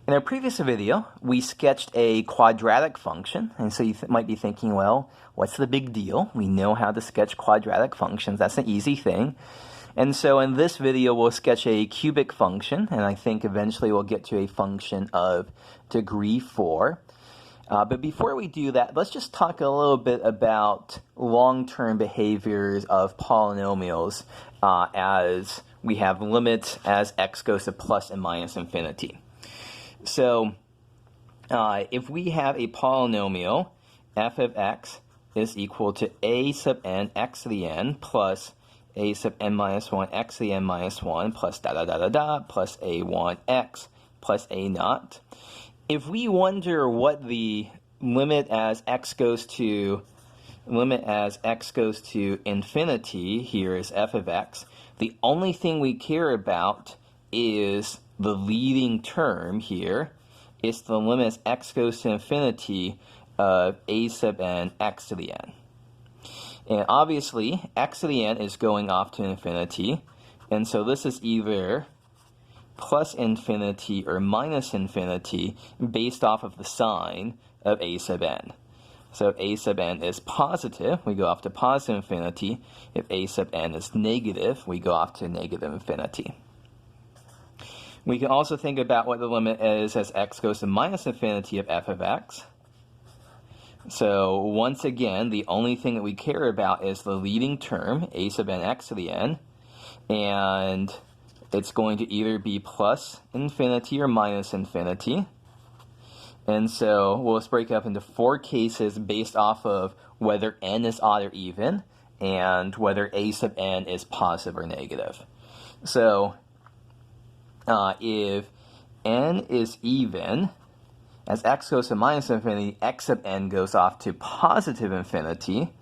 In our previous video, we sketched a quadratic function, and so you might be thinking, well, what's the big deal? We know how to sketch quadratic functions. That's an easy thing. And so in this video, we'll sketch a cubic function, and I think eventually we'll get to a function of degree 4. But before we do that, let's just talk a little bit about long-term behaviors of polynomials as we have limits as x goes to plus and minus infinity. So if we have a polynomial, f of x is equal to a sub n x to the n plus a sub n minus 1 x to the n minus 1 plus plus a1 x plus a naught. If we wonder what the limit as x goes to infinity here is f of x, the only thing we care about is the leading term here. It's the limit as x goes to infinity of a sub n x to the n. And obviously, x to the n is going off to infinity, and so this is either plus infinity or minus infinity based off of the sign of a sub n. So if a sub n is positive, we go off to positive infinity. If a sub n is negative, we go off to negative infinity. We can also think about what the limit is as x goes to minus infinity of f of x. So once again, the only thing that we care about is the leading term, a sub n x to the n, and it's going to either be plus infinity or minus infinity. And so we'll just break up into 4 cases based off of whether n is odd or even, and whether a sub n is positive or negative. So if n is even, as x goes to minus infinity, x sub n goes off to positive infinity.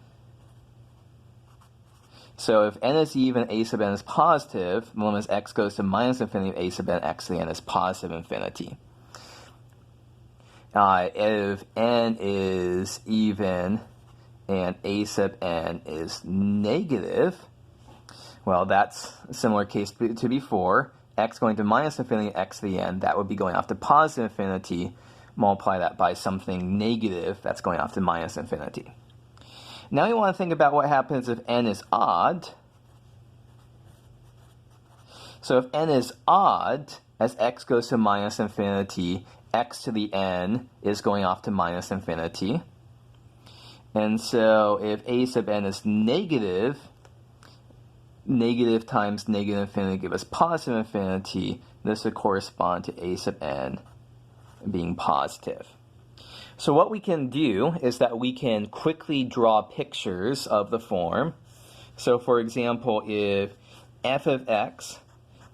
So if n is even, a sub n is positive, the limit as x goes to minus infinity, a sub n x to the n is positive infinity. If n is even and a sub n is negative, well, that's a similar case to before. X going to minus infinity, x to the n, that would be going off to positive infinity. Multiply that by something negative, that's going off to minus infinity. Now we want to think about what happens if n is odd. So if n is odd, as x goes to minus infinity, x to the n is going off to minus infinity. And so if a sub n is negative, negative times negative infinity give us positive infinity. This would correspond to a sub n being positive. So what we can do is that we can quickly draw pictures of the form. So for example, if f of x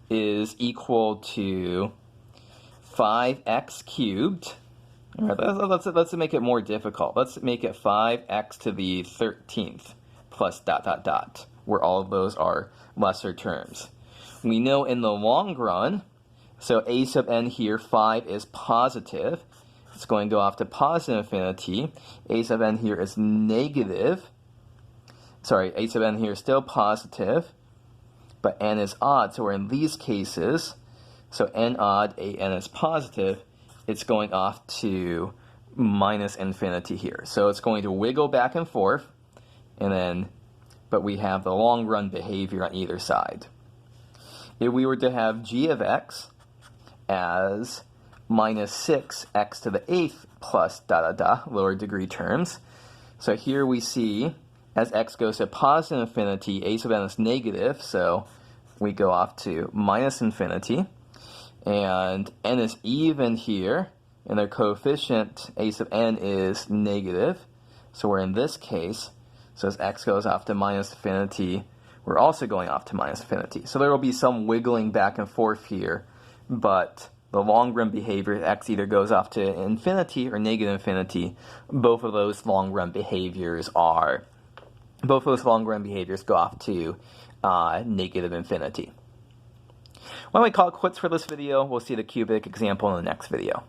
is equal to 5x cubed, all right, let's make it more difficult. Let's make it 5x to the 13th plus ... where all of those are lesser terms. We know in the long run, so a sub n here, 5 is positive. It's going to go off to positive infinity. A sub n here is negative. Sorry, a sub n here is still positive, but n is odd. So we're in these cases. So n odd, a n is positive. It's going off to minus infinity here. So it's going to wiggle back and forth, and then, but we have the long run behavior on either side. If we were to have g of x as minus 6x to the 8th plus lower degree terms. So here we see, as x goes to positive infinity, a sub n is negative, so we go off to minus infinity. And n is even here, and their coefficient, a sub n, is negative. So we're in this case, so as x goes off to minus infinity, we're also going off to minus infinity. So there will be some wiggling back and forth here, but the long run behavior, x either goes off to infinity or negative infinity. Both of those long run behaviors go off to negative infinity. Why don't we call it quits for this video? We'll see the cubic example in the next video.